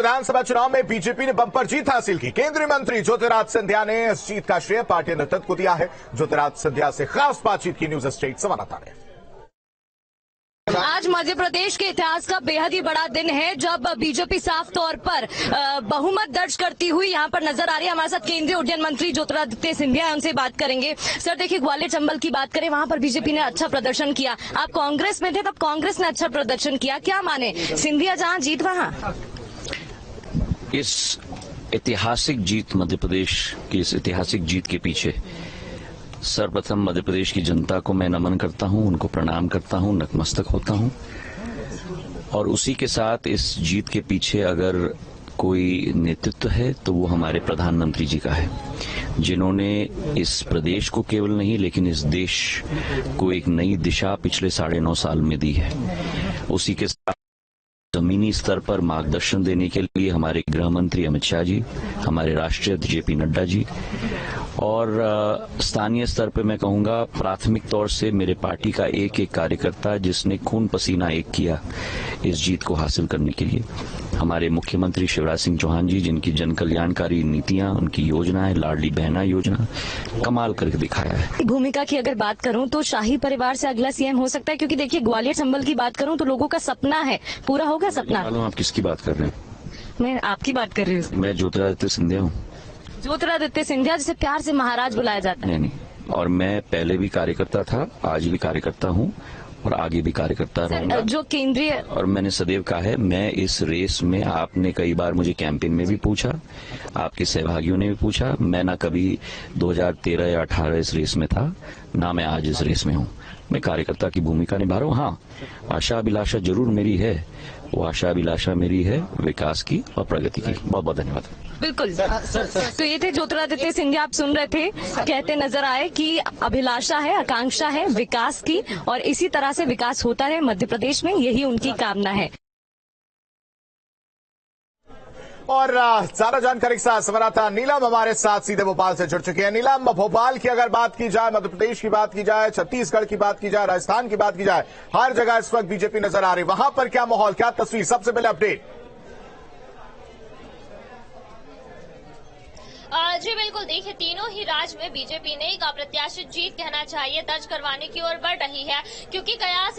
विधानसभा चुनाव में बीजेपी ने बंपर जीत हासिल की। केंद्रीय मंत्री ज्योतिरादित्य सिंधिया ने इस जीत का श्रेय पार्टी नेतृत्व को दिया है। ज्योतिरादित्य सिंधिया से खास बातचीत की न्यूज स्टेट संवाददाता ने। आज मध्य प्रदेश के इतिहास का बेहद ही बड़ा दिन है जब बीजेपी साफ तौर पर बहुमत दर्ज करती हुई यहाँ पर नजर आ रही है। हमारे साथ केंद्रीय उड्डयन मंत्री ज्योतिरादित्य सिंधिया है, उनसे बात करेंगे। सर देखिए, ग्वालियर चंबल की बात करें, वहाँ पर बीजेपी ने अच्छा प्रदर्शन किया। आप कांग्रेस में थे तब कांग्रेस ने अच्छा प्रदर्शन किया, क्या माने सिंधिया जहाँ जीत वहाँ? इस ऐतिहासिक जीत, मध्य प्रदेश की इस ऐतिहासिक जीत के पीछे सर्वप्रथम मध्य प्रदेश की जनता को मैं नमन करता हूं, उनको प्रणाम करता हूं, नतमस्तक होता हूं। और उसी के साथ इस जीत के पीछे अगर कोई नेतृत्व है तो वो हमारे प्रधानमंत्री जी का है, जिन्होंने इस प्रदेश को केवल नहीं लेकिन इस देश को एक नई दिशा पिछले 9.5 साल में दी है। उसी के साथ जमीनी स्तर पर मार्गदर्शन देने के लिए हमारे गृह मंत्री अमित शाह जी, हमारे राष्ट्रीय अध्यक्ष जेपी नड्डा जी, और स्थानीय स्तर पर मैं कहूंगा प्राथमिक तौर से मेरे पार्टी का एक एक कार्यकर्ता जिसने खून पसीना एक किया इस जीत को हासिल करने के लिए। हमारे मुख्यमंत्री शिवराज सिंह चौहान जी, जिनकी जन कल्याणकारी नीतियां, उनकी योजनाएं, लाडली बहना योजना कमाल करके दिखाया है। भूमिका की अगर बात करूं तो शाही परिवार से अगला सीएम हो सकता है, क्योंकि देखिए ग्वालियर चंबल की बात करूं तो लोगों का सपना है, पूरा होगा सपना? मालूम आप किसकी बात कर रहे हैं? मैं आपकी बात कर रही हूँ। मैं ज्योतिरादित्य सिंधिया हूँ। ज्योतिरादित्य सिंधिया जिसे प्यार से महाराज बुलाया जाता है। नहीं, और मैं पहले भी कार्यकर्ता था, आज भी कार्यकर्ता हूँ और आगे भी कार्यकर्ता रहूंगा। जो केंद्रीय, और मैंने सदैव कहा है, मैं इस रेस में, आपने कई बार मुझे कैंपेन में भी पूछा, आपके सहभागियों ने भी पूछा, मैं ना कभी 2013 या 18 इस रेस में था, ना मैं आज इस रेस में हूँ। मैं कार्यकर्ता की भूमिका निभा रहा हूँ। हाँ, आशा अभिलाषा जरूर मेरी है, वो आशा अभिलाषा मेरी है विकास की और प्रगति की। बहुत बहुत धन्यवाद। बिल्कुल। तो ये थे ज्योतिरादित्य सिंधिया, आप सुन रहे थे, कहते नजर आए कि अभिलाषा है, आकांक्षा है विकास की, और इसी तरह से विकास होता रहे मध्य प्रदेश में, यही उनकी कामना है। और ज्यादा जानकारी के साथ संवाददाता नीलम हमारे साथ सीधे भोपाल से जुड़ चुके हैं। नीलम, भोपाल की अगर बात की जाए, मध्य प्रदेश की बात की जाए, छत्तीसगढ़ की बात की जाए, राजस्थान की बात की जाए, हर जगह इस वक्त बीजेपी नजर आ रही, वहां पर क्या माहौल, क्या तस्वीर? सबसे पहले अपडेट। जी बिल्कुल, देखिए तीनों ही राज्य में बीजेपी ने एक अप्रत्याशित जीत कहना चाहिए दर्ज करवाने की ओर बढ़ रही है, क्योंकि कयास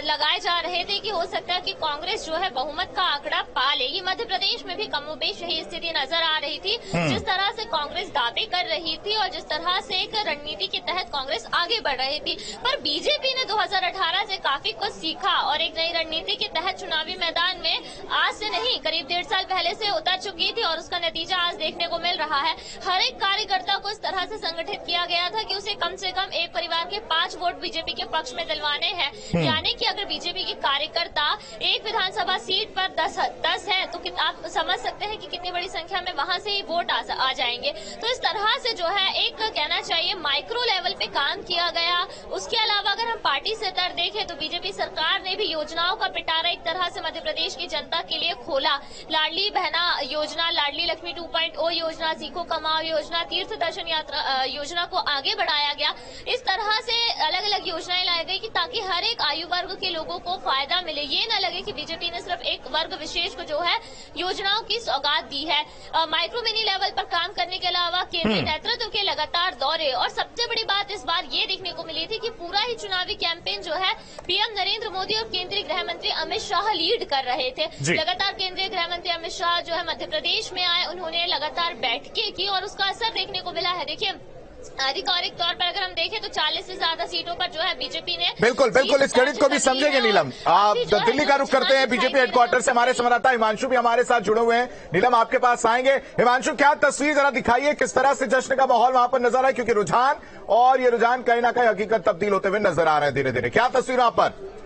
लगाए जा रहे थे कि हो सकता है कि कांग्रेस जो है बहुमत का आंकड़ा पा लेगी। मध्य प्रदेश में भी कमोबेश यही स्थिति नजर आ रही थी। जिस तरह से कांग्रेस दावे कर रही थी और जिस तरह से एक रणनीति के तहत कांग्रेस आगे बढ़ रही थी, पर बीजेपी ने 2018 से काफी कुछ सीखा और एक नई रणनीति के तहत चुनावी मैदान में आज से नहीं करीब 1.5 साल पहले से उतर चुकी थी, और उसका नतीजा आज देखने को मिल रहा है। हर एक कार्यकर्ता को इस तरह से संगठित किया गया था कि उसे कम से कम एक परिवार के 5 वोट बीजेपी के पक्ष में दिलवाने हैं। यानी कि अगर बीजेपी के कार्यकर्ता एक विधानसभा सीट पर 10 है तो आप समझ सकते हैं कि कितनी बड़ी संख्या में वहां से ही वोट आ जाएंगे। तो इस तरह से जो है एक कहना चाहिए माइक्रो लेवल पे काम किया गया। उसके अलावा अगर हम पार्टी से स्तर देखें तो बीजेपी सरकार ने भी योजनाओं का पिटारा एक तरह से मध्य प्रदेश की जनता के लिए खोला। लाडली बहना योजना, लाडली लक्ष्मी 2.0 योजना, सीखो कमाओ योजना, तीर्थ दर्शन यात्रा योजना को आगे बढ़ाया गया। इस तरह से अलग अलग योजनाएं लाई गई कि ताकि हर एक आयु वर्ग के लोगों को फायदा मिले। ये न लगे कि बीजेपी ने सिर्फ एक वर्ग विशेष को जो है योजनाओं की सौगात दी है। माइक्रो मिनी लेवल पर काम करने के अलावा केंद्रीय नेतृत्व के लगातार दौरे, और सबसे बड़ी बात इस बार ये देखने को मिली थी कि पूरा ही चुनावी कैंपेन जो है पीएम नरेंद्र मोदी और केंद्रीय गृह मंत्री अमित शाह लीड कर रहे थे। लगातार केंद्रीय गृह मंत्री अमित शाह जो है मध्य प्रदेश में आए, उन्होंने लगातार बैठकें की और उसका असर देखने को मिला है। देखिए आधिकारिक तौर पर अगर हम देखें तो 40 से ज्यादा सीटों पर जो है बीजेपी ने बिल्कुल इस क्रेडिट को भी समझेंगे। नीलम, आप दिल्ली का रुख करते हैं, बीजेपी हेडक्वार्टर से हमारे संवाददाता हिमांशु भी हमारे साथ जुड़े हुए हैं। नीलम, आपके पास आएंगे। हिमांशु, क्या तस्वीर जरा दिखाइए, किस तरह से जश्न का माहौल वहां पर नजर आए, क्योंकि रुझान और ये रुझान कहीं ना कहीं हकीकत तब्दील होते हुए नजर आ रहे हैं धीरे धीरे, क्या तस्वीर वहां पर?